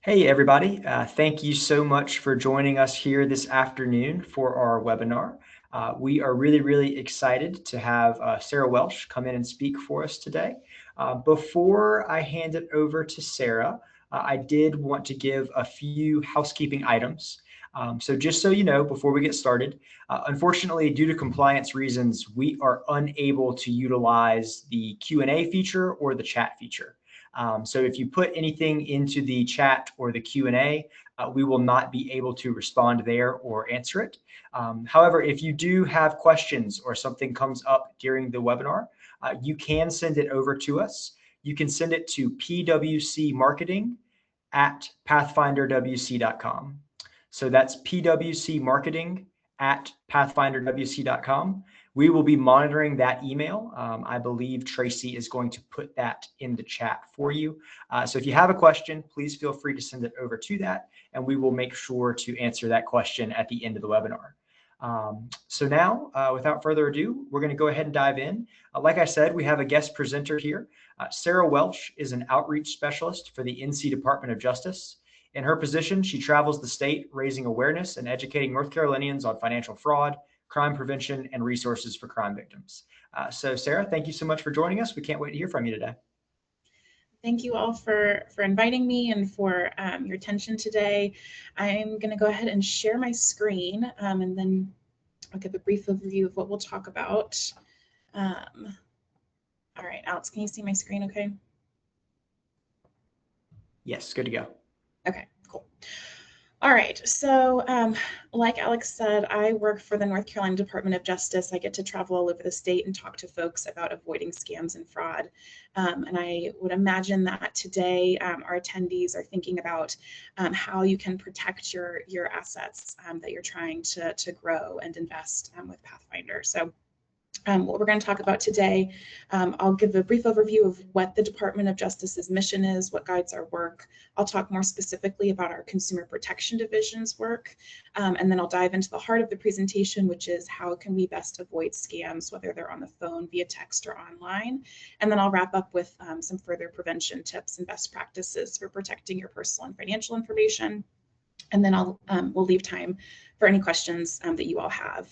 Hey, everybody. Thank you so much for joining us here this afternoon for our webinar. We are really excited to have Sarah Welsch come in and speak for us today. Before I hand it over to Sarah, I did want to give a few housekeeping items. So just so you know, before we get started, unfortunately, due to compliance reasons, we are unable to utilize the Q&A feature or the chat feature. So if you put anything into the chat or the Q&A, we will not be able to respond there or answer it. However, if you do have questions or something comes up during the webinar, you can send it over to us. You can send it to pwcmarketing@pathfinderwc.com. So that's pwcmarketing@pathfinderwc.com. We will be monitoring that email. I believe Tracy is going to put that in the chat for you. So if you have a question, please feel free to send it over to that, and we will make sure to answer that question at the end of the webinar. So now, without further ado, we're going to go ahead and dive in. Like I said, we have a guest presenter here. Sarah Welsch is an outreach specialist for the NC Department of Justice. In her position, she travels the state raising awareness and educating North Carolinians on financial fraud, crime prevention, and resources for crime victims. So Sarah, thank you so much for joining us. We can't wait to hear from you today. Thank you all for inviting me and for your attention today. I'm going to go ahead and share my screen, and then I'll give a brief overview of what we'll talk about. All right, Alex, can you see my screen okay? Yes, good to go. Okay, cool. All right, so like Alex said, I work for the North Carolina Department of Justice. I get to travel all over the state and talk to folks about avoiding scams and fraud. And I would imagine that today our attendees are thinking about how you can protect your assets that you're trying to grow and invest with Pathfinder. So what we're going to talk about today, I'll give a brief overview of what the Department of Justice's mission is, what guides our work. I'll talk more specifically about our Consumer Protection Division's work, and then I'll dive into the heart of the presentation, which is how can we best avoid scams, whether they're on the phone, via text, or online. And then I'll wrap up with some further prevention tips and best practices for protecting your personal and financial information. And then we'll leave time for any questions that you all have.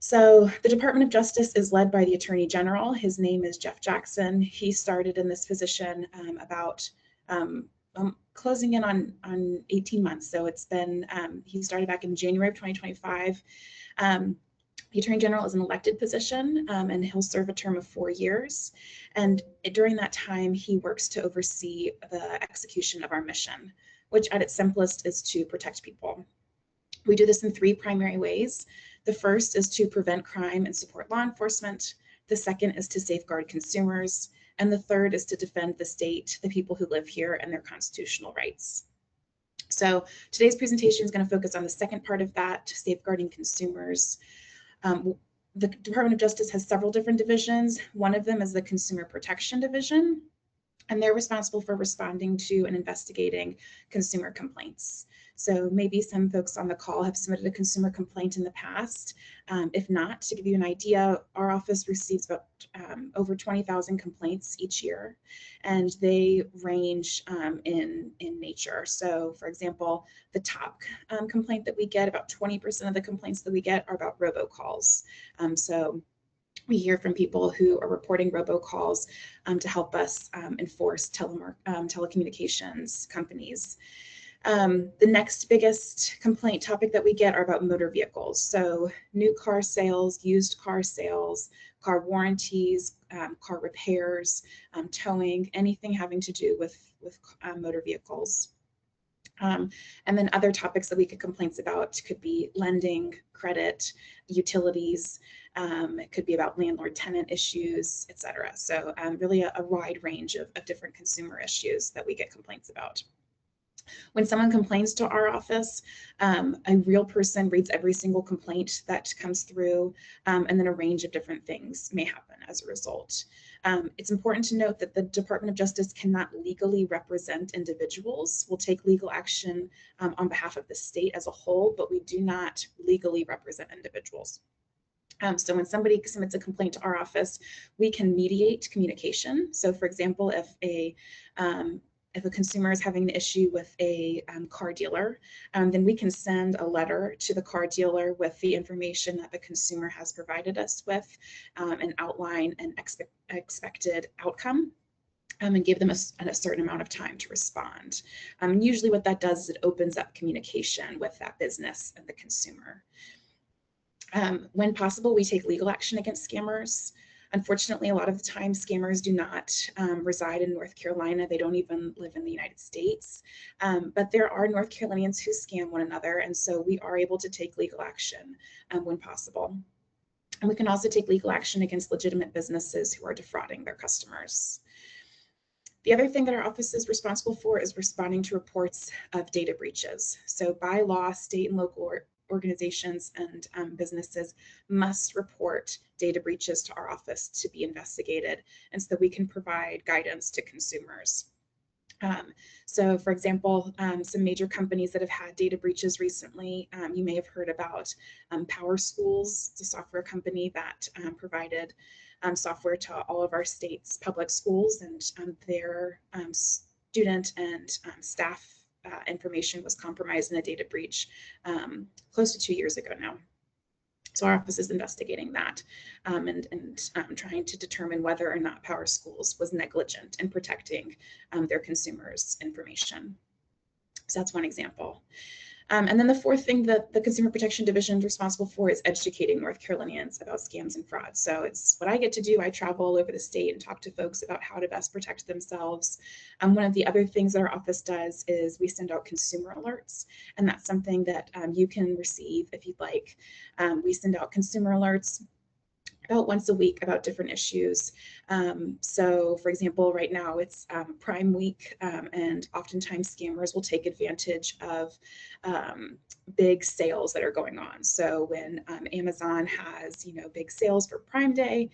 So the Department of Justice is led by the Attorney General. His name is Jeff Jackson. He started in this position about closing in on 18 months. So it's been, he started back in January of 2025. The Attorney General is an elected position, and he'll serve a term of 4 years. And during that time, he works to oversee the execution of our mission, which at its simplest is to protect people. We do this in 3 primary ways. The first is to prevent crime and support law enforcement. The second is to safeguard consumers. And the third is to defend the state, the people who live here, and their constitutional rights. So today's presentation is going to focus on the second part of that, safeguarding consumers. The Department of Justice has several different divisions. One of them is the Consumer Protection Division, and they're responsible for responding to and investigating consumer complaints. So maybe some folks on the call have submitted a consumer complaint in the past. If not, to give you an idea, our office receives about over 20,000 complaints each year, and they range in nature. So for example, the top complaint that we get, about 20% of the complaints that we get are about robocalls. So we hear from people who are reporting robocalls to help us enforce telecommunications companies. The next biggest complaint topic that we get are about motor vehicles. So new car sales, used car sales, car warranties, car repairs, towing, anything having to do with motor vehicles. And then other topics that we get complaints about could be lending, credit, utilities. It could be about landlord-tenant issues, etc. So really a wide range of different consumer issues that we get complaints about. When someone complains to our office, a real person reads every single complaint that comes through, and then a range of different things may happen as a result. It's important to note that the Department of Justice cannot legally represent individuals. We'll take legal action on behalf of the state as a whole, but we do not legally represent individuals. So when somebody submits a complaint to our office, we can mediate communication. So for example, if if a consumer is having an issue with a car dealer, then we can send a letter to the car dealer with the information that the consumer has provided us with, and outline an expected outcome, and give them a certain amount of time to respond. Usually what that does is it opens up communication with that business and the consumer. When possible, we take legal action against scammers. Unfortunately, a lot of the time, scammers do not reside in North Carolina. They don't even live in the United States. But there are North Carolinians who scam one another, and so we are able to take legal action when possible. And we can also take legal action against legitimate businesses who are defrauding their customers. The other thing that our office is responsible for is responding to reports of data breaches. So by law, state and local organizations and businesses must report data breaches to our office to be investigated, and so that we can provide guidance to consumers. So for example, some major companies that have had data breaches recently, you may have heard about Power Schools. It's a software company that provided software to all of our state's public schools, and their student and staff information was compromised in a data breach close to 2 years ago now. So our office is investigating that, and trying to determine whether or not Power Schools was negligent in protecting their consumers' information. So that's one example. And then the fourth thing that the Consumer Protection Division is responsible for is educating North Carolinians about scams and fraud. So it's what I get to do. I travel all over the state and talk to folks about how to best protect themselves. One of the other things that our office does is we send out consumer alerts, and that's something that you can receive if you'd like. We send out consumer alerts about once a week about different issues. So for example, right now it's Prime Week, and oftentimes scammers will take advantage of big sales that are going on. So when Amazon has, big sales for Prime Day,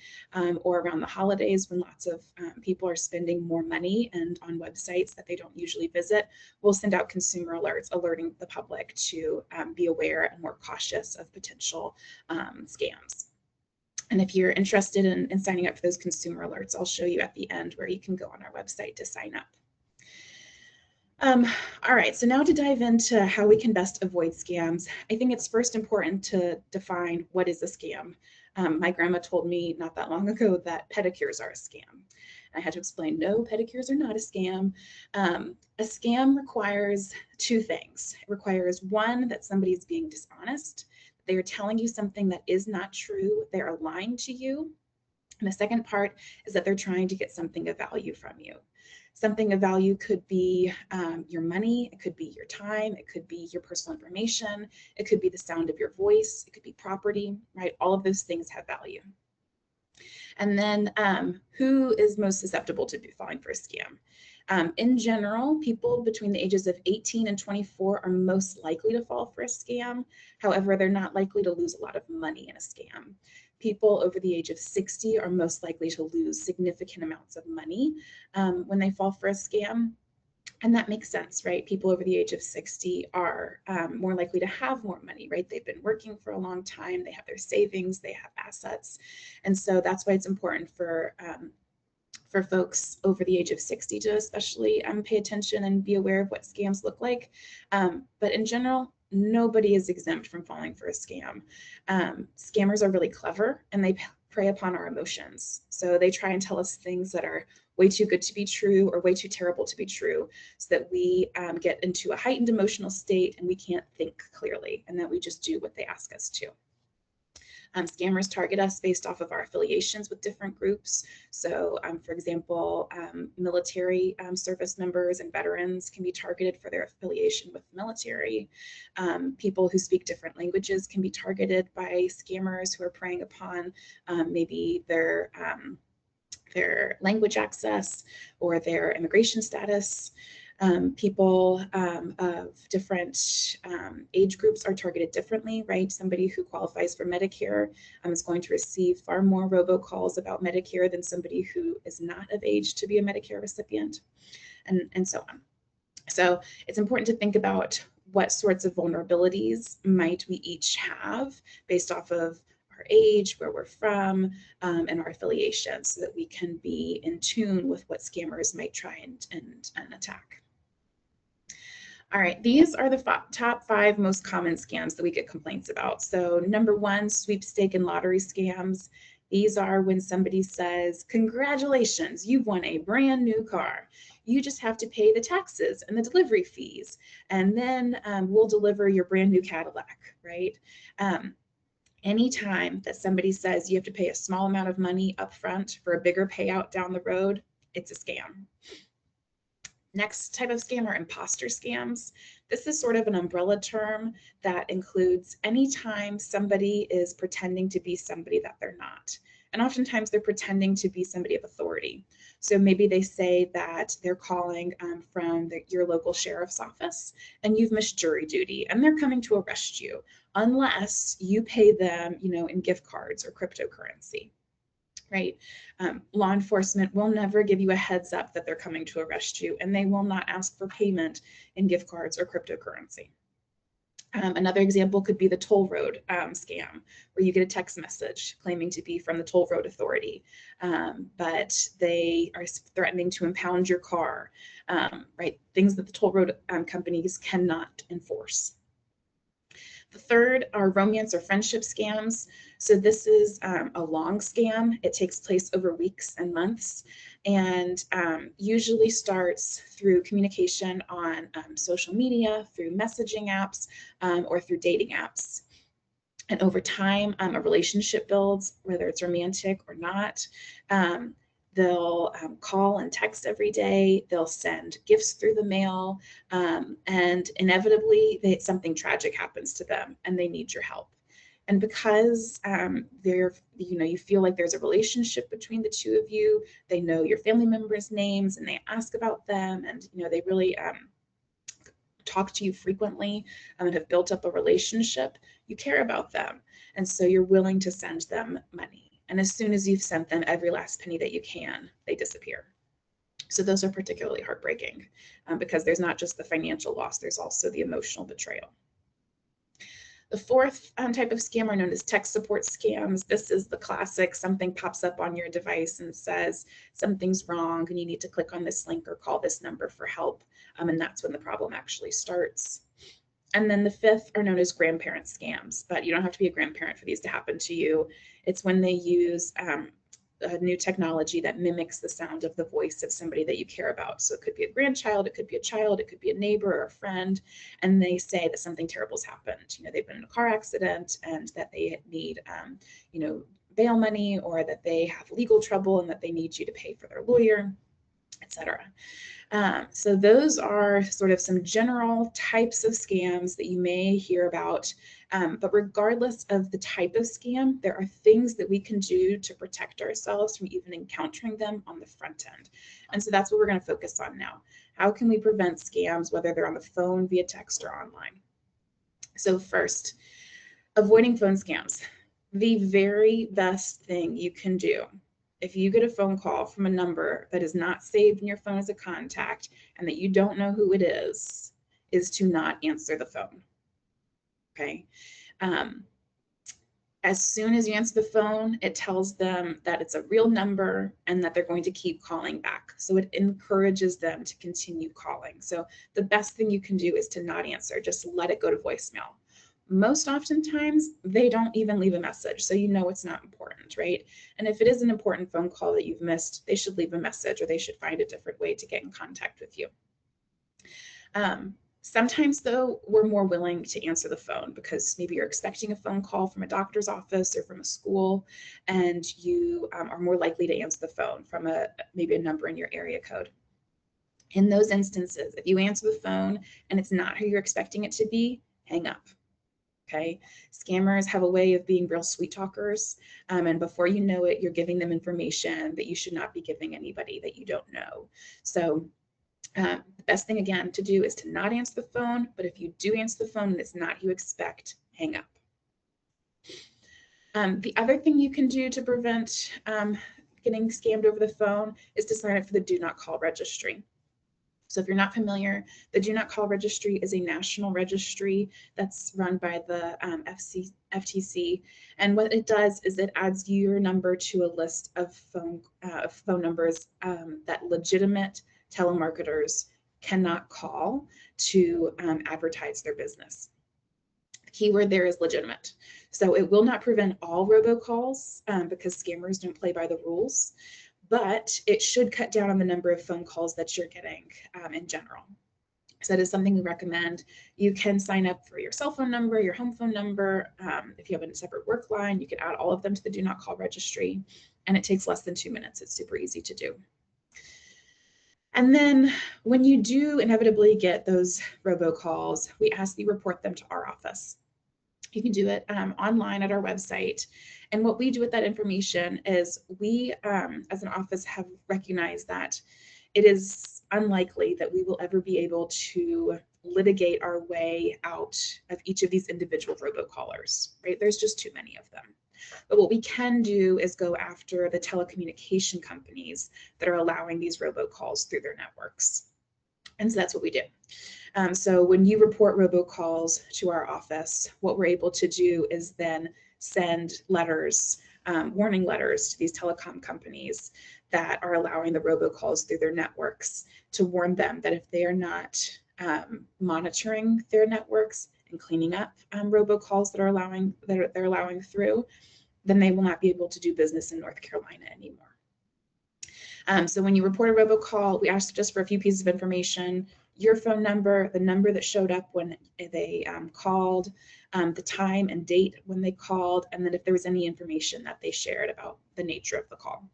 or around the holidays when lots of people are spending more money and on websites that they don't usually visit, we'll send out consumer alerts alerting the public to be aware and more cautious of potential scams. And if you're interested in signing up for those consumer alerts, I'll show you at the end where you can go on our website to sign up. All right, so now to dive into how we can best avoid scams, I think it's first important to define what is a scam. My grandma told me not that long ago that pedicures are a scam. I had to explain, no, pedicures are not a scam. A scam requires two things. It requires, one, that somebody's being dishonest. They are telling you something that is not true. They're lying to you. And the second part is that they're trying to get something of value from you. Something of value could be your money, it could be your time, it could be your personal information, it could be the sound of your voice, it could be property, right? All of those things have value. And then who is most susceptible to falling for a scam? In general, people between the ages of 18 and 24 are most likely to fall for a scam. However, they're not likely to lose a lot of money in a scam. People over the age of 60 are most likely to lose significant amounts of money when they fall for a scam. And that makes sense, right? People over the age of 60 are more likely to have more money, right? They've been working for a long time, they have their savings, they have assets. And so that's why it's important for folks over the age of 60 to especially pay attention and be aware of what scams look like. But in general, nobody is exempt from falling for a scam. Scammers are really clever, and they prey upon our emotions. So they try and tell us things that are way too good to be true or way too terrible to be true, so that we get into a heightened emotional state and we can't think clearly, and that we just do what they ask us to. Scammers target us based off of our affiliations with different groups. So for example, military service members and veterans can be targeted for their affiliation with the military. People who speak different languages can be targeted by scammers who are preying upon maybe their language access or their immigration status. People of different age groups are targeted differently, right? Somebody who qualifies for Medicare is going to receive far more robocalls about Medicare than somebody who is not of age to be a Medicare recipient, and so on. So it's important to think about what sorts of vulnerabilities might we each have based off of our age, where we're from, and our affiliation, so that we can be in tune with what scammers might try and attack. All right, these are the top 5 most common scams that we get complaints about. So number 1, sweepstake and lottery scams. These are when somebody says, congratulations, you've won a brand new car. You just have to pay the taxes and the delivery fees, and then we'll deliver your brand new Cadillac, right? Anytime that somebody says you have to pay a small amount of money up front for a bigger payout down the road, it's a scam. Next type of scam are imposter scams. This is sort of an umbrella term that includes anytime somebody is pretending to be somebody that they're not. And oftentimes they're pretending to be somebody of authority. So maybe they say that they're calling from your local sheriff's office, and you've missed jury duty and they're coming to arrest you unless you pay them, in gift cards or cryptocurrency. Right? Law enforcement will never give you a heads up that they're coming to arrest you, and they will not ask for payment in gift cards or cryptocurrency. Another example could be the toll road scam, where you get a text message claiming to be from the toll road authority, but they are threatening to impound your car, right? Things that the toll road companies cannot enforce. The third are romance or friendship scams. So this is a long scam. It takes place over weeks and months, and usually starts through communication on social media, through messaging apps, or through dating apps. And over time, a relationship builds, whether it's romantic or not. They'll call and text every day. They'll send gifts through the mail, and inevitably, something tragic happens to them, and they need your help. And because you feel like there's a relationship between the two of you, they know your family members' names, and they ask about them, and they really talk to you frequently, and have built up a relationship. You care about them, and so you're willing to send them money. And as soon as you've sent them every last penny that you can, they disappear. So those are particularly heartbreaking because there's not just the financial loss, there's also the emotional betrayal. The fourth type of scam are known as tech support scams. This is the classic, something pops up on your device and says something's wrong and you need to click on this link or call this number for help. And that's when the problem actually starts. And then the fifth are known as grandparent scams, but you don't have to be a grandparent for these to happen to you. It's when they use a new technology that mimics the sound of the voice of somebody that you care about. So it could be a grandchild, it could be a child, it could be a neighbor or a friend, and they say that something terrible's happened. They've been in a car accident and that they need, bail money, or that they have legal trouble and that they need you to pay for their lawyer, etc. So those are sort of some general types of scams that you may hear about. But regardless of the type of scam, there are things that we can do to protect ourselves from even encountering them on the front end. And so that's what we're going to focus on now. How can we prevent scams, whether they're on the phone, via text, or online? So first, avoiding phone scams. The very best thing you can do if you get a phone call from a number that is not saved in your phone as a contact and that you don't know who it is to not answer the phone. Okay. As soon as you answer the phone, it tells them that it's a real number and that they're going to keep calling back. So it encourages them to continue calling. So the best thing you can do is to not answer. Just let it go to voicemail. Most oftentimes, they don't even leave a message, so it's not important, right? And if it is an important phone call that you've missed, they should leave a message, or they should find a different way to get in contact with you. Sometimes, though, we're more willing to answer the phone because maybe you're expecting a phone call from a doctor's office or from a school, and you are more likely to answer the phone from maybe a number in your area code. In those instances, if you answer the phone and it's not who you're expecting it to be, hang up. Okay, scammers have a way of being real sweet talkers, and before you know it, you're giving them information that you should not be giving anybody that you don't know. So the best thing, again, to do is to not answer the phone, but if you do answer the phone and it's not who you expect, hang up. The other thing you can do to prevent getting scammed over the phone is to sign up for the Do Not Call registry. So if you're not familiar, the Do Not Call registry is a national registry that's run by the FTC. And what it does is it adds your number to a list of phone numbers that legitimate telemarketers cannot call to advertise their business. The keyword there is legitimate. So it will not prevent all robocalls because scammers don't play by the rules, but it should cut down on the number of phone calls that you're getting in general. So that is something we recommend. You can sign up for your cell phone number, your home phone number. If you have a separate work line, you can add all of them to the Do Not Call registry, and it takes less than 2 minutes. It's super easy to do. And then when you do inevitably get those robocalls, we ask that you report them to our office. You can do it online at our website. And what we do with that information is we, as an office, have recognized that it is unlikely that we will ever be able to litigate our way out of each of these individual robocallers, right? There's just too many of them. But what we can do is go after the telecommunication companies that are allowing these robocalls through their networks. And so that's what we do. So when you report robocalls to our office, what we're able to do is then send letters, warning letters to these telecom companies that are allowing the robocalls through their networks to warn them that if they are not monitoring their networks and cleaning up robocalls that they're allowing through, then they will not be able to do business in North Carolina anymore. So when you report a robocall, we ask just for a few pieces of information: your phone number, the number that showed up when they called, the time and date when they called, and then if there was any information that they shared about the nature of the call.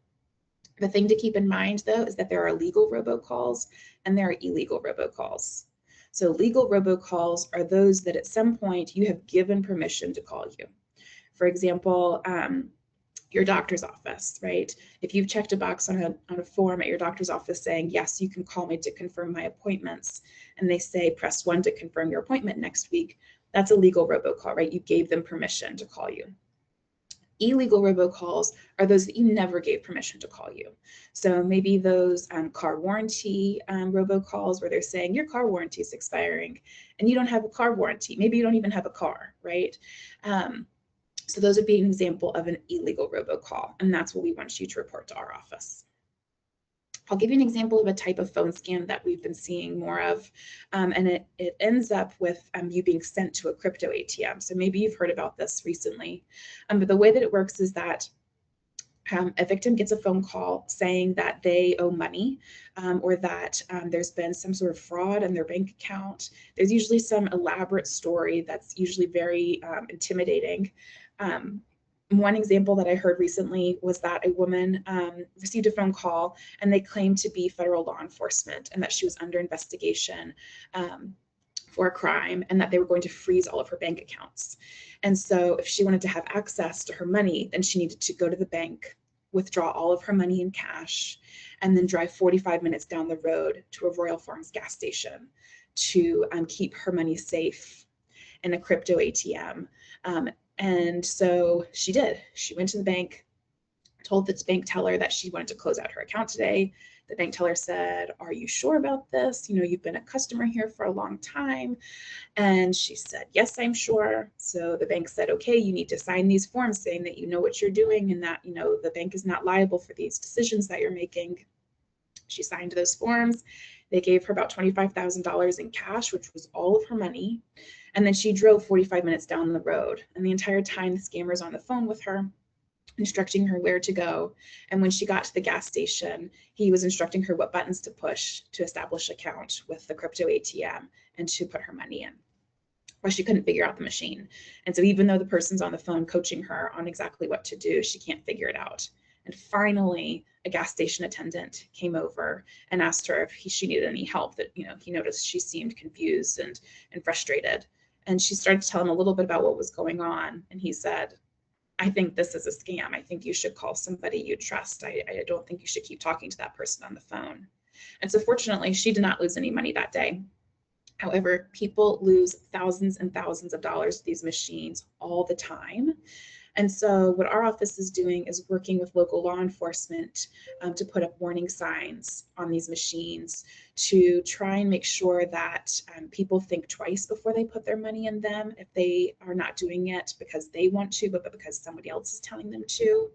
The thing to keep in mind, though, is that there are legal robocalls and there are illegal robocalls. So legal robocalls are those that at some point you have given permission to call you. For example, your doctor's office, right? If you've checked a box on a form at your doctor's office saying, yes, you can call me to confirm my appointments, and they say, press 1 to confirm your appointment next week, that's a legal robocall, right? You gave them permission to call you. Illegal robocalls are those that you never gave permission to call you. So maybe those car warranty robocalls where they're saying your car warranty is expiring and you don't have a car warranty. Maybe you don't even have a car, right? So those would be an example of an illegal robocall, and that's what we want you to report to our office. I'll give you an example of a type of phone scam that we've been seeing more of, and it ends up with you being sent to a crypto ATM. So maybe you've heard about this recently, but the way that it works is that a victim gets a phone call saying that they owe money or that there's been some sort of fraud in their bank account. There's usually some elaborate story that's usually very intimidating. One example that I heard recently was that a woman received a phone call and they claimed to be federal law enforcement and that she was under investigation for a crime and that they were going to freeze all of her bank accounts. And so if she wanted to have access to her money, then she needed to go to the bank, withdraw all of her money in cash, and then drive 45 minutes down the road to a Royal Farms gas station to keep her money safe in a crypto ATM. And so she did. She went to the bank, told the bank teller that she wanted to close out her account today. The bank teller said, "Are you sure about this? You know, you've been a customer here for a long time." And she said, "Yes, I'm sure." So the bank said, "Okay, you need to sign these forms saying that you know what you're doing and that, you know, the bank is not liable for these decisions that you're making." She signed those forms. They gave her about $25,000 in cash, which was all of her money. And then she drove 45 minutes down the road. And the entire time, the scammer's on the phone with her, instructing her where to go. And when she got to the gas station, he was instructing her what buttons to push to establish an account with the crypto ATM and to put her money in. Or she couldn't figure out the machine. And so even though the person's on the phone coaching her on exactly what to do, she can't figure it out. And finally, a gas station attendant came over and asked her if she needed any help. That, you know, he noticed she seemed confused and frustrated. And she started to tell him a little bit about what was going on. And he said, "I think this is a scam. I think you should call somebody you trust. I don't think you should keep talking to that person on the phone." And so fortunately, she did not lose any money that day. However, people lose thousands and thousands of dollars to these machines all the time. And so what our office is doing is working with local law enforcement to put up warning signs on these machines to try and make sure that people think twice before they put their money in them if they are not doing it because they want to, but because somebody else is telling them to.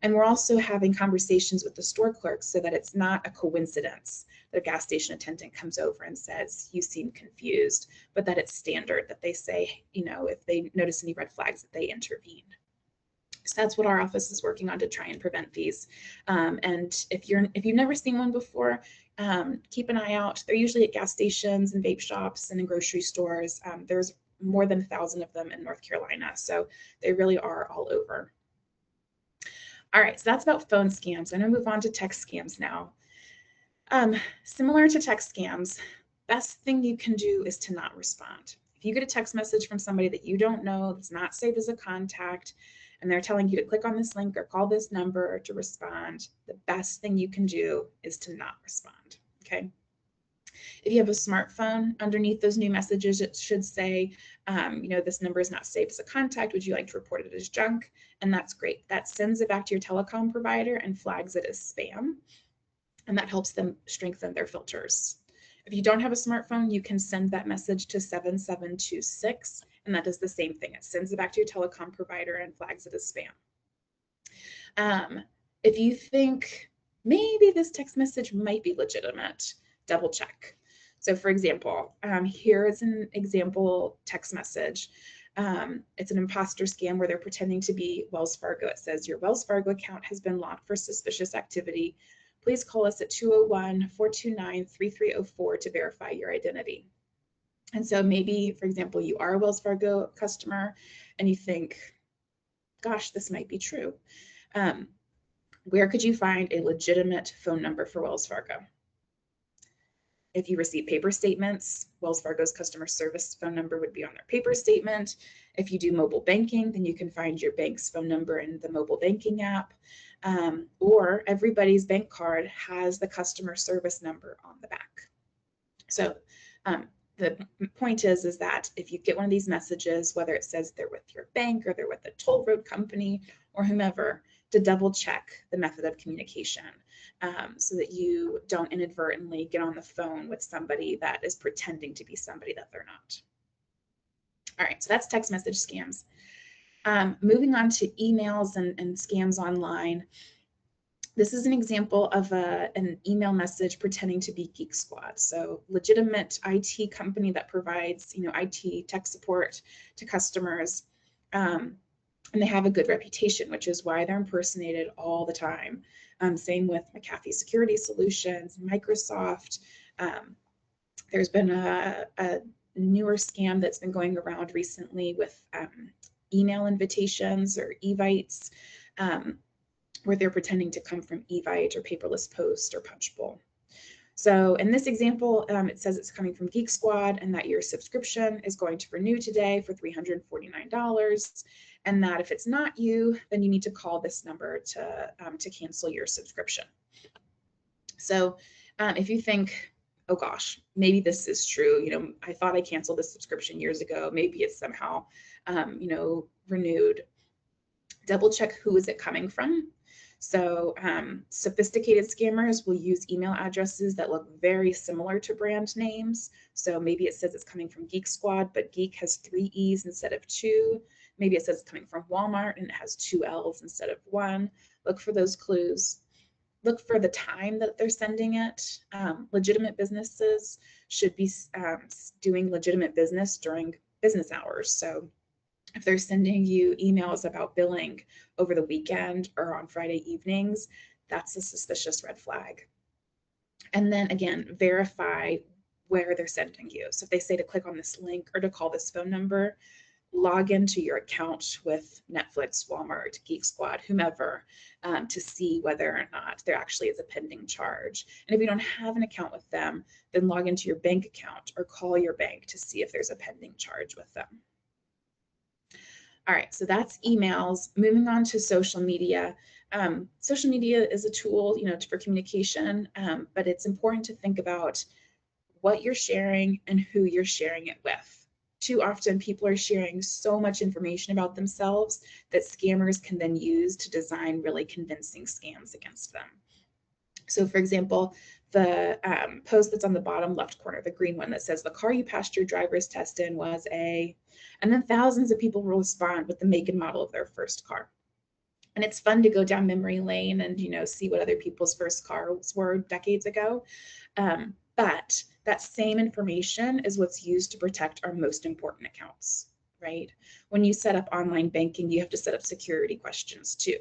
And we're also having conversations with the store clerks so that it's not a coincidence that a gas station attendant comes over and says, you seem confused, but that it's standard that they say, if they notice any red flags, that they intervene. So that's what our office is working on to try and prevent these. And if you've never seen one before, keep an eye out. They're usually at gas stations and vape shops and in grocery stores. There's more than 1,000 of them in North Carolina, so they really are all over. All right, so that's about phone scams. I'm gonna move on to text scams now. Similar to text scams, best thing you can do is to not respond. If you get a text message from somebody that you don't know, that's not saved as a contact, and they're telling you to click on this link or call this number to respond, the best thing you can do is to not respond, okay? If you have a smartphone, underneath those new messages, it should say, this number is not saved as a contact. Would you like to report it as junk? And that's great. That sends it back to your telecom provider and flags it as spam. And that helps them strengthen their filters. If you don't have a smartphone, you can send that message to 7726, and that does the same thing. It sends it back to your telecom provider and flags it as spam. If you think maybe this text message might be legitimate, double check. So for example, here is an example text message. It's an imposter scam where they're pretending to be Wells Fargo. It says, your Wells Fargo account has been locked for suspicious activity. Please call us at 201-429-3304 to verify your identity. And so maybe, for example, you are a Wells Fargo customer and you think, gosh, this might be true. Where could you find a legitimate phone number for Wells Fargo? If you receive paper statements, Wells Fargo's customer service phone number would be on their paper statement. If you do mobile banking, then you can find your bank's phone number in the mobile banking app. Or everybody's bank card has the customer service number on the back. So the point is that if you get one of these messages, whether it says they're with your bank or they're with the toll road company or whomever, to double check the method of communication so that you don't inadvertently get on the phone with somebody that is pretending to be somebody that they're not. All right, so that's text message scams. Moving on to emails and scams online. This is an example of an email message pretending to be Geek Squad. So legitimate IT company that provides, IT tech support to customers. And they have a good reputation, which is why they're impersonated all the time. Same with McAfee Security Solutions, Microsoft. There's been a newer scam that's been going around recently with email invitations or evites, where they're pretending to come from Evite or Paperless Post or Punchbowl. So in this example, it says it's coming from Geek Squad and that your subscription is going to renew today for $349. And that if it's not you, then you need to call this number to cancel your subscription. So if you think, oh gosh, maybe this is true, I thought I canceled this subscription years ago, maybe it's somehow, renewed, double check who is it coming from. So sophisticated scammers will use email addresses that look very similar to brand names. So maybe it says it's coming from Geek Squad, but Geek has 3 E's instead of 2. Maybe it says it's coming from Walmart and it has 2 L's instead of 1. Look for those clues. Look for the time that they're sending it. Legitimate businesses should be doing legitimate business during business hours. So if they're sending you emails about billing over the weekend or on Friday evenings, that's a suspicious red flag. And then again, verify where they're sending you. So if they say to click on this link or to call this phone number, log into your account with Netflix, Walmart, Geek Squad, whomever, to see whether or not there actually is a pending charge. And if you don't have an account with them, then log into your bank account or call your bank to see if there's a pending charge with them. All right, so that's emails. Moving on to social media. Social media is a tool, for communication, but it's important to think about what you're sharing and who you're sharing it with. Too often people are sharing so much information about themselves that scammers can then use to design really convincing scams against them. So for example, the post that's on the bottom left corner, the green one that says the car you passed your driver's test in was a, and then thousands of people will respond with the make and model of their first car. And it's fun to go down memory lane and, you know, see what other people's first cars were decades ago. But that same information is what's used to protect our most important accounts, right? When you set up online banking, you have to set up security questions too.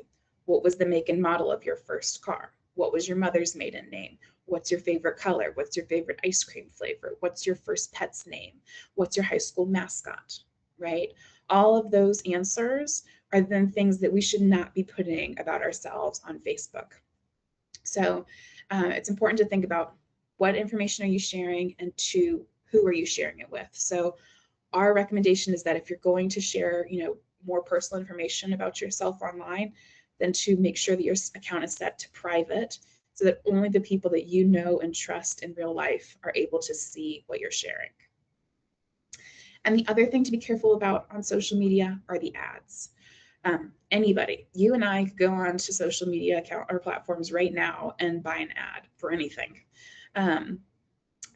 What was the make and model of your first car? What was your mother's maiden name? What's your favorite color? What's your favorite ice cream flavor? What's your first pet's name? What's your high school mascot, right? All of those answers are then things that we should not be putting about ourselves on Facebook. So it's important to think about what information are you sharing, and two, who are you sharing it with? So our recommendation is that if you're going to share, you know, more personal information about yourself online, then to make sure that your account is set to private so that only the people that you know and trust in real life are able to see what you're sharing. And the other thing to be careful about on social media are the ads. Anybody, you and I could go on to social media account or platforms right now and buy an ad for anything.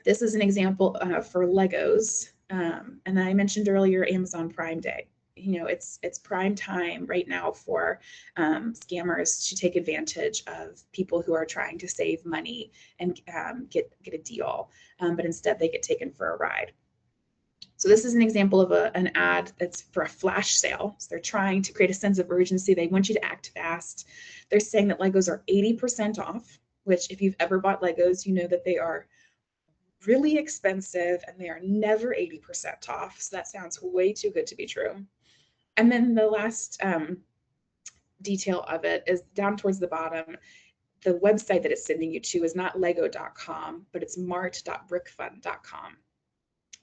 This is an example for Legos. And I mentioned earlier Amazon Prime Day. You know, it's prime time right now for scammers to take advantage of people who are trying to save money and get a deal, but instead they get taken for a ride. So this is an example of an ad that's for a flash sale. So they're trying to create a sense of urgency. They want you to act fast. They're saying that Legos are 80% off, which if you've ever bought Legos, you know that they are really expensive and they are never 80% off. So that sounds way too good to be true. And then the last detail of it is down towards the bottom. The website that it's sending you to is not lego.com, but it's mart.brickfund.com.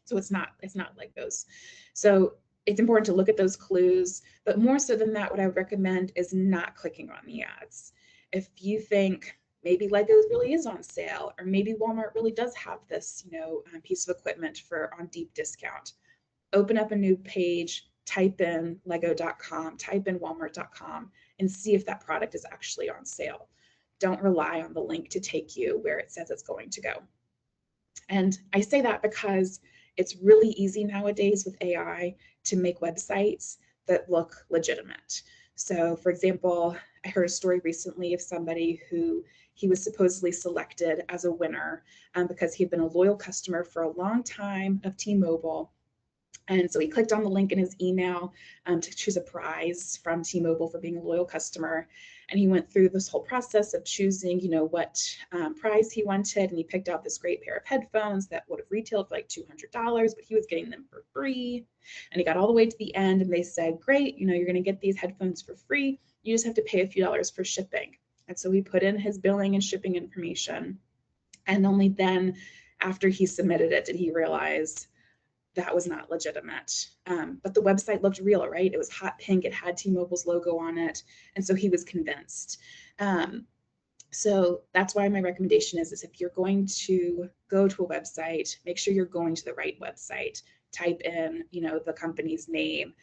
So it's not Legos. So it's important to look at those clues, but more so than that, what I would recommend is not clicking on the ads. If you think maybe Legos really is on sale, or maybe Walmart really does have this, you know, piece of equipment on deep discount, open up a new page, type in lego.com, type in walmart.com, and see if that product is actually on sale. Don't rely on the link to take you where it says it's going to go. And I say that because it's really easy nowadays with AI to make websites that look legitimate. So for example, I heard a story recently of somebody who he was supposedly selected as a winner because he had been a loyal customer for a long time of T-Mobile. And so he clicked on the link in his email to choose a prize from T-Mobile for being a loyal customer. And he went through this whole process of choosing, you know, what prize he wanted. And he picked out this great pair of headphones that would have retailed for like $200, but he was getting them for free. And he got all the way to the end and they said, great, you know, you're going to get these headphones for free. You just have to pay a few dollars for shipping. And so he put in his billing and shipping information. And only then, after he submitted it, did he realize that was not legitimate. But the website looked real, right? It was hot pink, it had T-Mobile's logo on it. And so he was convinced. So that's why my recommendation is if you're going to go to a website, make sure you're going to the right website. Type in, you know, the company's name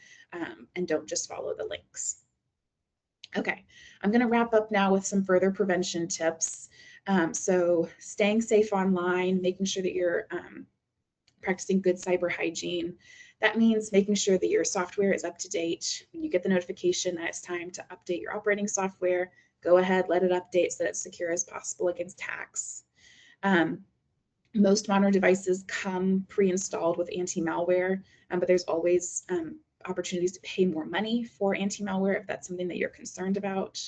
and don't just follow the links. Okay, I'm gonna wrap up now with some further prevention tips. So staying safe online, making sure that you're practicing good cyber hygiene. That means making sure that your software is up to date. When you get the notification that it's time to update your operating software, go ahead, let it update so that it's secure as possible against hacks. Most modern devices come pre-installed with anti-malware, but there's always opportunities to pay more money for anti-malware if that's something that you're concerned about.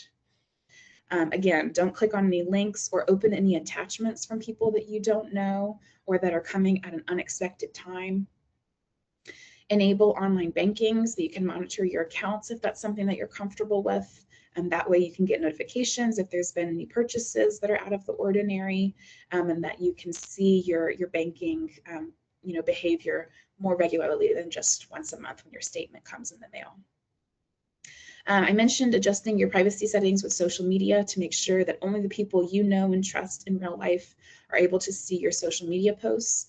Again, don't click on any links or open any attachments from people that you don't know or that are coming at an unexpected time. Enable online banking so that you can monitor your accounts if that's something that you're comfortable with. And that way you can get notifications if there's been any purchases that are out of the ordinary, and that you can see your banking you know, behavior more regularly than just once a month when your statement comes in the mail. I mentioned adjusting your privacy settings with social media to make sure that only the people you know and trust in real life are able to see your social media posts.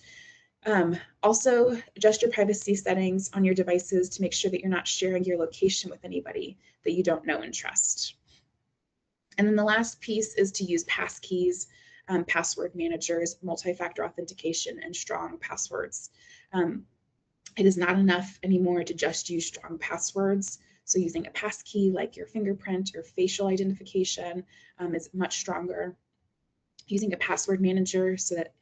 Also, adjust your privacy settings on your devices to make sure that you're not sharing your location with anybody that you don't know and trust. And then the last piece is to use passkeys, password managers, multi-factor authentication, and strong passwords. It is not enough anymore to just use strong passwords. So using a passkey like your fingerprint or facial identification is much stronger. Using a password manager so that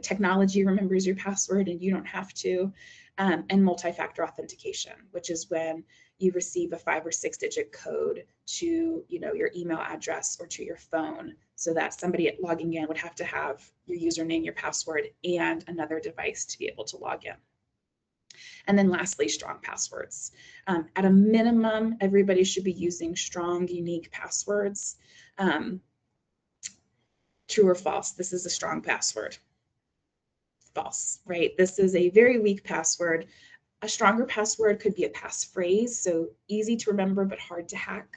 technology remembers your password and you don't have to, and multi-factor authentication, which is when you receive a 5 or 6 digit code to your email address or to your phone, so that somebody logging in would have to have your username, your password, and another device to be able to log in. And then lastly, strong passwords. At a minimum, everybody should be using strong, unique passwords. True or false? This is a strong password. False, right? This is a very weak password. A stronger password could be a passphrase, so easy to remember but hard to hack.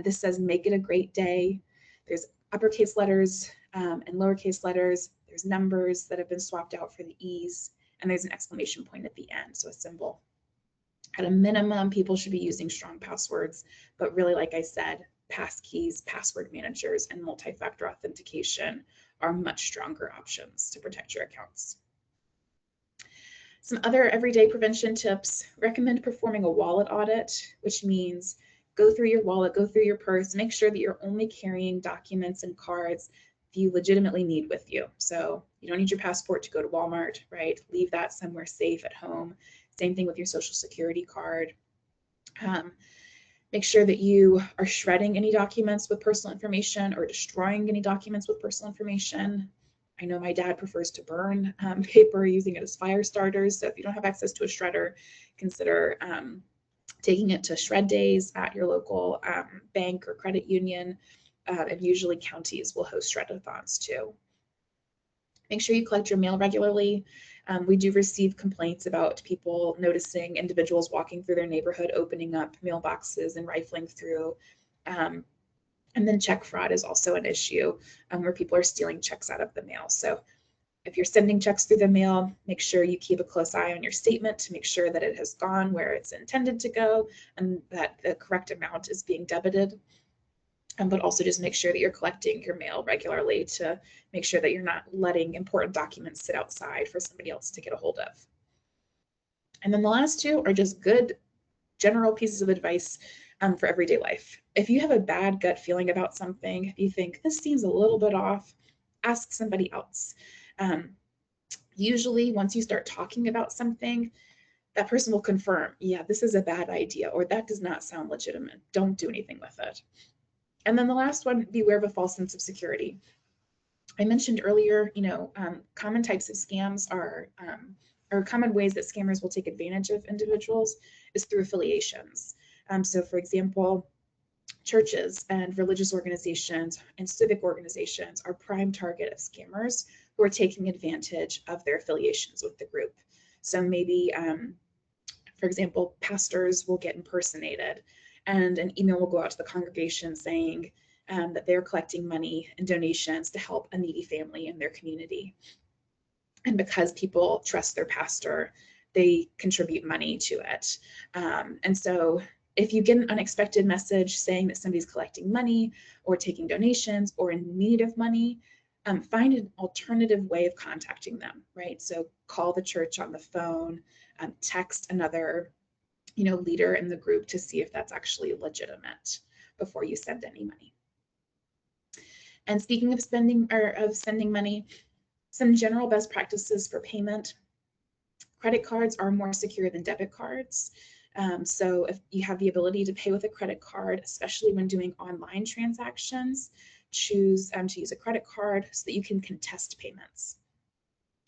This says, make it a great day. There's uppercase letters and lowercase letters. There's numbers that have been swapped out for the E's, and there's an exclamation point at the end, so a symbol. At a minimum, people should be using strong passwords, but really, like I said, passkeys, password managers, and multi-factor authentication are much stronger options to protect your accounts. Some other everyday prevention tips: recommend performing a wallet audit, which means go through your wallet, go through your purse, make sure that you're only carrying documents and cards that you legitimately need with you. So you don't need your passport to go to Walmart, right? Leave that somewhere safe at home. Same thing with your Social Security card. Make sure that you are shredding any documents with personal information or destroying any documents with personal information. I know my dad prefers to burn paper, using it as fire starters. So if you don't have access to a shredder, consider taking it to shred days at your local bank or credit union. And usually counties will host shred-a-thons too. Make sure you collect your mail regularly. We do receive complaints about people noticing individuals walking through their neighborhood, opening up mailboxes and rifling through. And then check fraud is also an issue, where people are stealing checks out of the mail. So if you're sending checks through the mail, make sure you keep a close eye on your statement to make sure that it has gone where it's intended to go and that the correct amount is being debited. But also just make sure that you're collecting your mail regularly to make sure that you're not letting important documents sit outside for somebody else to get a hold of. And then the last two are just good general pieces of advice for everyday life. If you have a bad gut feeling about something, if you think this seems a little bit off, ask somebody else. Usually once you start talking about something, that person will confirm, yeah, this is a bad idea, or that does not sound legitimate. Don't do anything with it. And then the last one, beware of a false sense of security. I mentioned earlier, common types of scams are, or common ways that scammers will take advantage of individuals is through affiliations. So for example, churches and religious organizations and civic organizations are prime target of scammers who are taking advantage of their affiliations with the group. So maybe, for example, pastors will get impersonated, and an email will go out to the congregation saying that they're collecting money and donations to help a needy family in their community. And because people trust their pastor, they contribute money to it. And so if you get an unexpected message saying that somebody's collecting money or taking donations or in need of money, find an alternative way of contacting them, right? So call the church on the phone, text another leader in the group to see if that's actually legitimate before you send any money. And speaking of sending money, some general best practices for payment: credit cards are more secure than debit cards. So if you have the ability to pay with a credit card, especially when doing online transactions, choose to use a credit card so that you can contest payments.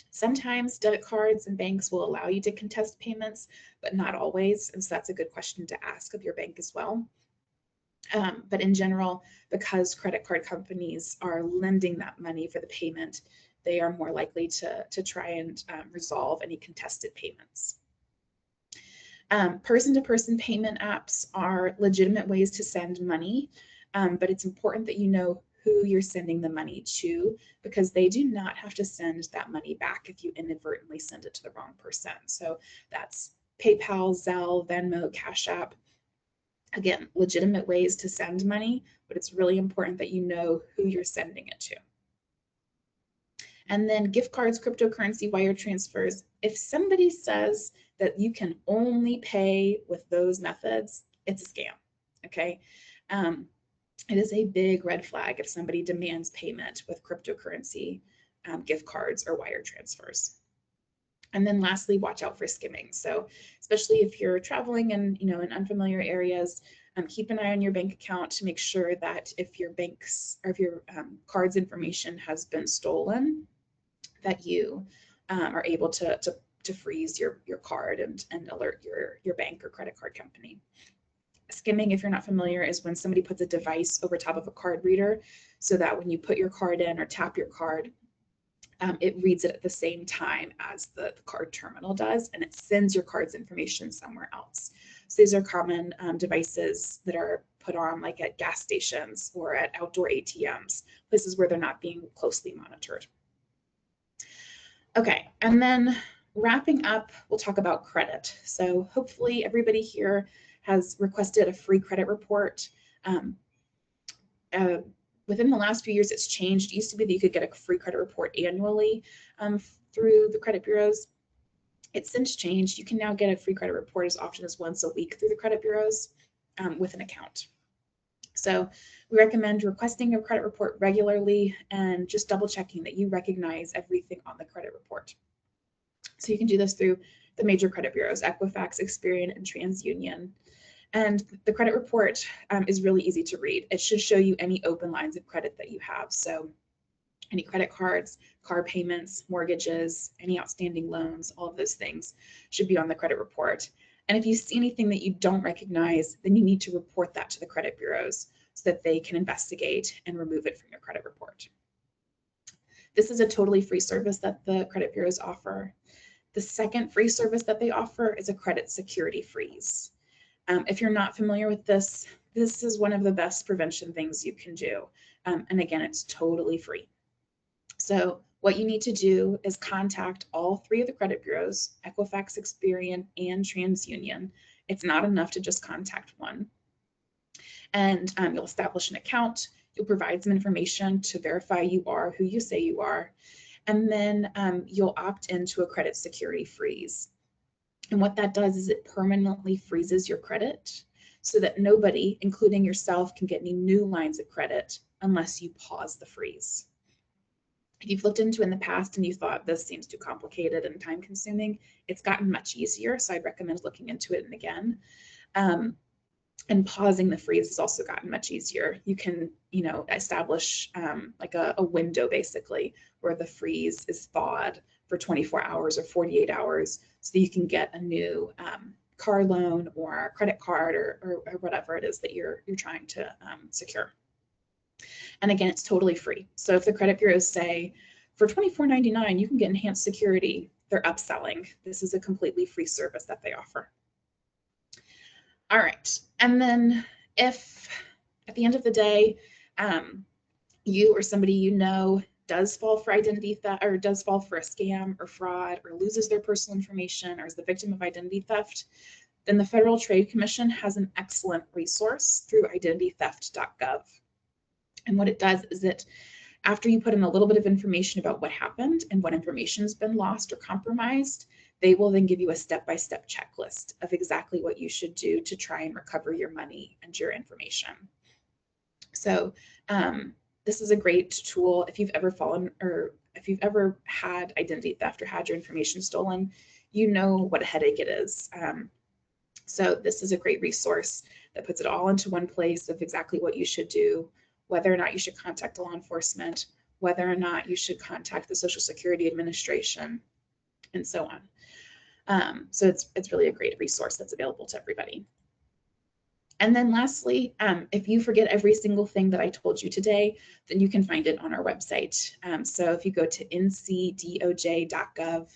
Sometimes debit cards and banks will allow you to contest payments, but not always. And so that's a good question to ask of your bank as well. But in general, because credit card companies are lending that money for the payment, they are more likely to try and resolve any contested payments. Person-to-person payment apps are legitimate ways to send money, but it's important that you know who you're sending the money to, because they do not have to send that money back if you inadvertently send it to the wrong person. So that's PayPal, Zelle, Venmo, Cash App. Again, legitimate ways to send money, but it's really important that you know who you're sending it to. And then gift cards, cryptocurrency, wire transfers. If somebody says that you can only pay with those methods, it's a scam, okay? It is a big red flag if somebody demands payment with cryptocurrency, gift cards, or wire transfers. And then lastly, watch out for skimming. So especially if you're traveling in, in unfamiliar areas, keep an eye on your bank account to make sure that if your bank's or if your card's information has been stolen, that you are able to freeze your card and alert your bank or credit card company. Skimming, if you're not familiar, is when somebody puts a device over top of a card reader so that when you put your card in or tap your card, it reads it at the same time as the card terminal does, and it sends your card's information somewhere else. So these are common devices that are put on like at gas stations or at outdoor ATMs, places where they're not being closely monitored. Okay, and then wrapping up, we'll talk about credit. So hopefully everybody here has requested a free credit report. Within the last few years, it's changed. It used to be that you could get a free credit report annually through the credit bureaus. It's since changed. You can now get a free credit report as often as once a week through the credit bureaus with an account. So we recommend requesting a credit report regularly and just double checking that you recognize everything on the credit report. So you can do this through the major credit bureaus, Equifax, Experian, and TransUnion. And the credit report is really easy to read. It should show you any open lines of credit that you have. So any credit cards, car payments, mortgages, any outstanding loans, all of those things should be on the credit report. And if you see anything that you don't recognize, then you need to report that to the credit bureaus so that they can investigate and remove it from your credit report. This is a totally free service that the credit bureaus offer. The second free service that they offer is a credit security freeze. If you're not familiar with this, this is one of the best prevention things you can do. And again, it's totally free. So what you need to do is contact all three of the credit bureaus, Equifax, Experian, and TransUnion. It's not enough to just contact one. And you'll establish an account. You'll provide some information to verify you are who you say you are. And then you'll opt into a credit security freeze. And what that does is it permanently freezes your credit so that nobody, including yourself, can get any new lines of credit unless you pause the freeze. If you've looked into it in the past and you thought this seems too complicated and time consuming, it's gotten much easier. So I'd recommend looking into it again. And pausing the freeze has also gotten much easier. You can, establish like a window basically where the freeze is thawed for 24 hours or 48 hours so that you can get a new car loan or credit card or whatever it is that you're trying to secure. And again, it's totally free. So if the credit bureaus say for $24.99 you can get enhanced security, they're upselling. This is a completely free service that they offer. All right, and then if at the end of the day you or somebody you know does fall for identity theft or does fall for a scam or fraud or loses their personal information or is the victim of identity theft, then the Federal Trade Commission has an excellent resource through identitytheft.gov. And what it does is that after you put in a little bit of information about what happened and what information has been lost or compromised, they will then give you a step-by-step checklist of exactly what you should do to try and recover your money and your information. So this is a great tool if you've ever fallen or if you've ever had identity theft or had your information stolen, you know what a headache it is. So this is a great resource that puts it all into one place of exactly what you should do, whether or not you should contact law enforcement, whether or not you should contact the Social Security Administration, and so on. So it's really a great resource that's available to everybody. And then lastly, if you forget every single thing that I told you today, then you can find it on our website. So if you go to ncdoj.gov,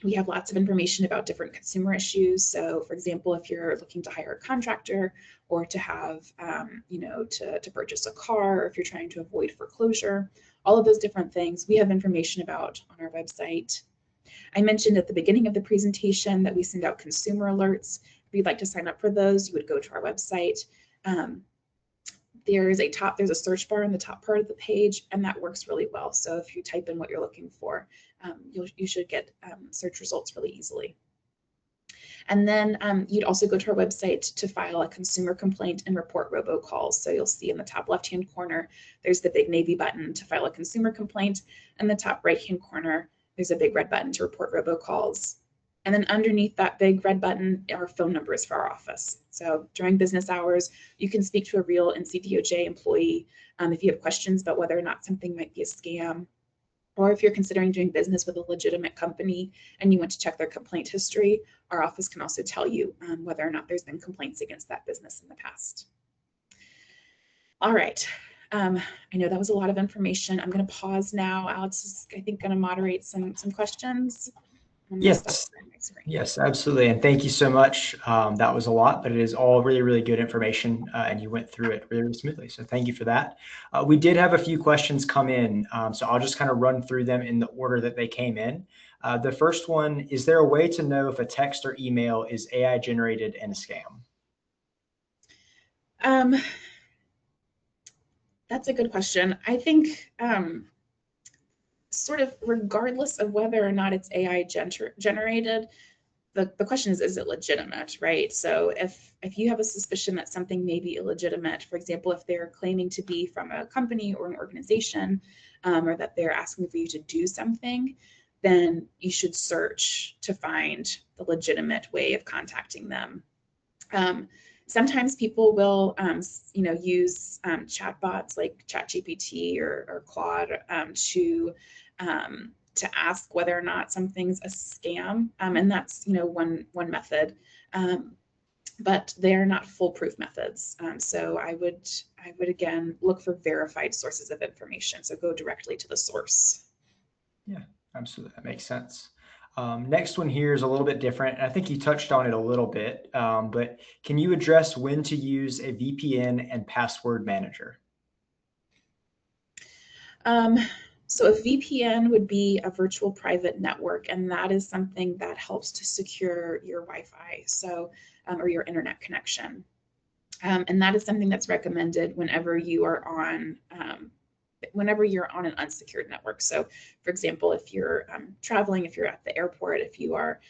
We have lots of information about different consumer issues. So, for example, if you're looking to hire a contractor or to have, to purchase a car, or if you're trying to avoid foreclosure, all of those different things we have information about on our website. I mentioned at the beginning of the presentation that we send out consumer alerts. If you'd like to sign up for those, you would go to our website. Um, there's a search bar in the top part of the page, and that works really well. So if you type in what you're looking for, you should get search results really easily. And then you'd also go to our website to file a consumer complaint and report robocalls. So you'll see in the top left-hand corner, there's the big navy button to file a consumer complaint, and the top right-hand corner, there's a big red button to report robocalls. And then underneath that big red button are phone numbers for our office. So during business hours, you can speak to a real NCDOJ employee if you have questions about whether or not something might be a scam, or if you're considering doing business with a legitimate company and you want to check their complaint history. Our office can also tell you whether or not there's been complaints against that business in the past. All right. I know that was a lot of information. I'm going to pause now. Alex is, I think, going to moderate some questions. I'm going to stop Yes. sharing my screen. Yes, absolutely. And thank you so much. That was a lot, but it is all really, really good information, and you went through it really, really smoothly. So thank you for that. We did have a few questions come in, so I'll just kind of run through them in the order that they came in. The first one, is there a way to know if a text or email is AI generated and a scam? That's a good question. I think sort of regardless of whether or not it's AI generated, the question is it legitimate, right? So if you have a suspicion that something may be illegitimate, for example, if they're claiming to be from a company or an organization, or that they're asking for you to do something, then you should search to find the legitimate way of contacting them. Sometimes people will, use chatbots like ChatGPT or Claude to ask whether or not something's a scam, and that's one method, but they're not foolproof methods. So I would again look for verified sources of information. So go directly to the source. Yeah, absolutely. That makes sense. Next one here is a little bit different. I think you touched on it a little bit, but can you address when to use a VPN and password manager? So a VPN would be a virtual private network, and that is something that helps to secure your Wi-Fi, or your internet connection. And that is something that's recommended whenever you're on an unsecured network. So, for example, if you're traveling, if you're at the airport, if you are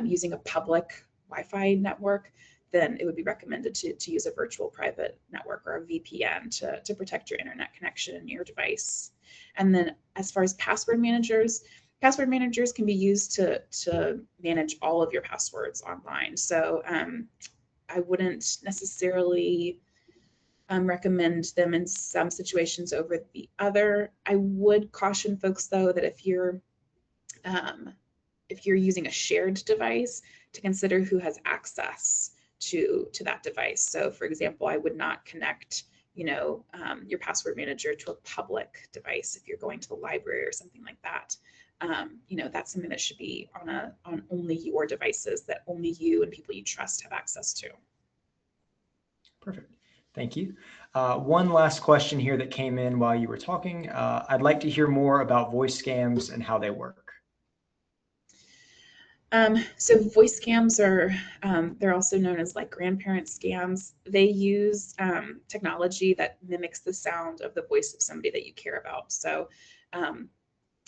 using a public Wi-Fi network, then it would be recommended to use a virtual private network or a VPN to protect your internet connection and your device. And then as far as password managers can be used to manage all of your passwords online. So I wouldn't necessarily recommend them in some situations over the other. I would caution folks though that if you're using a shared device, to consider who has access to that device. So for example, I would not connect your password manager to a public device if you're going to the library or something like that. That's something that should be on only your devices, that only you and people you trust have access to. Perfect. Thank you. One last question here that came in while you were talking. I'd like to hear more about voice scams and how they work. So voice scams they're also known as like grandparent scams. They use technology that mimics the sound of the voice of somebody that you care about. So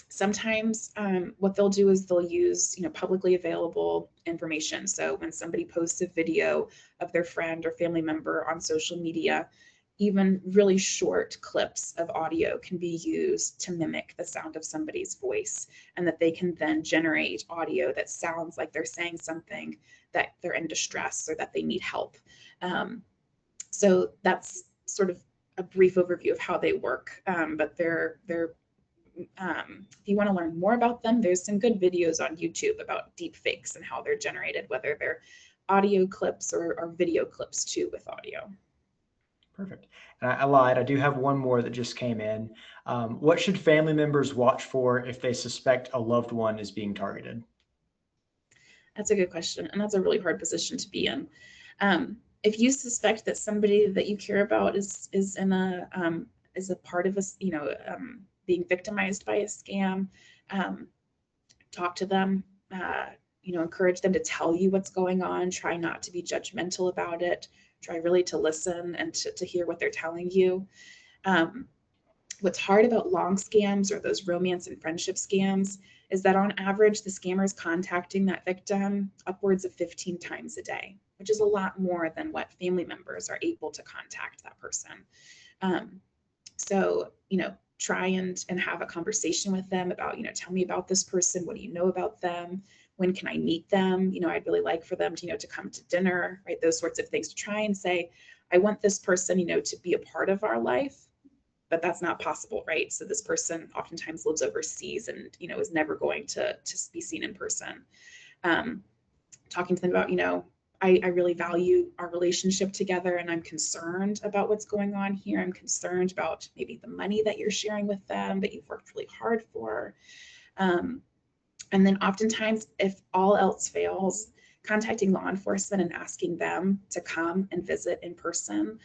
sometimes what they'll do is they'll use publicly available information. So when somebody posts a video of their friend or family member on social media, even really short clips of audio can be used to mimic the sound of somebody's voice, and that they can then generate audio that sounds like they're saying something, that they're in distress or that they need help. So that's sort of a brief overview of how they work. But if you want to learn more about them, there's some good videos on YouTube about deep fakes and how they're generated, whether they're audio clips or video clips too with audio. Perfect. And I lied. I do have one more that just came in. What should family members watch for if they suspect a loved one is being targeted? That's a good question, and that's a really hard position to be in. If you suspect that somebody that you care about is in a is a part of a being victimized by a scam, um, talk to them. Encourage them to tell you what's going on. Try not to be judgmental about it. Try really to listen and to hear what they're telling you. Um, what's hard about long scams or those romance and friendship scams is that on average, the scammer is contacting that victim upwards of 15 times a day, which is a lot more than what family members are able to contact that person. Um, so, try and have a conversation with them about, tell me about this person. What do you know about them? When can I meet them? I'd really like for them to come to dinner, right? Those sorts of things, to try and say, I want this person, to be a part of our life, but that's not possible, right? So this person oftentimes lives overseas and, is never going to be seen in person. Um, Talking to them about, I really value our relationship together and I'm concerned about what's going on here. I'm concerned about maybe the money that you're sharing with them that you've worked really hard for. Um, and then oftentimes, if all else fails, contacting law enforcement and asking them to come and visit in person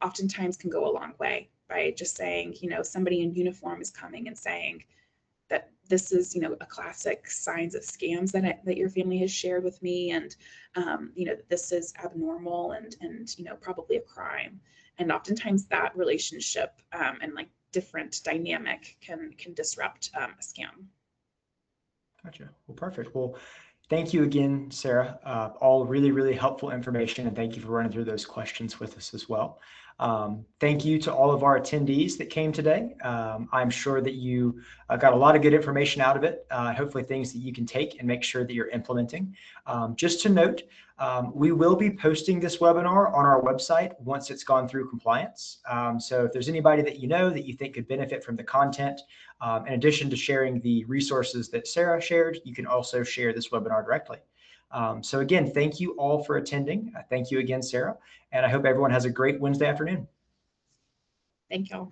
oftentimes can go a long way by just saying, somebody in uniform is coming and saying that this is, a classic signs of scams that your family has shared with me, and that this is abnormal and probably a crime. And oftentimes that relationship and like different dynamic can disrupt a scam. Gotcha. Well, perfect. Well, thank you again, Sarah. All really, really helpful information, and thank you for running through those questions with us as well. Thank you to all of our attendees that came today. I'm sure that you got a lot of good information out of it, hopefully things that you can take and make sure that you're implementing. Just to note, we will be posting this webinar on our website once it's gone through compliance. So if there's anybody that you know that you think could benefit from the content, in addition to sharing the resources that Sarah shared, you can also share this webinar directly. So again, thank you all for attending. Thank you again, Sarah. And I hope everyone has a great Wednesday afternoon. Thank y'all.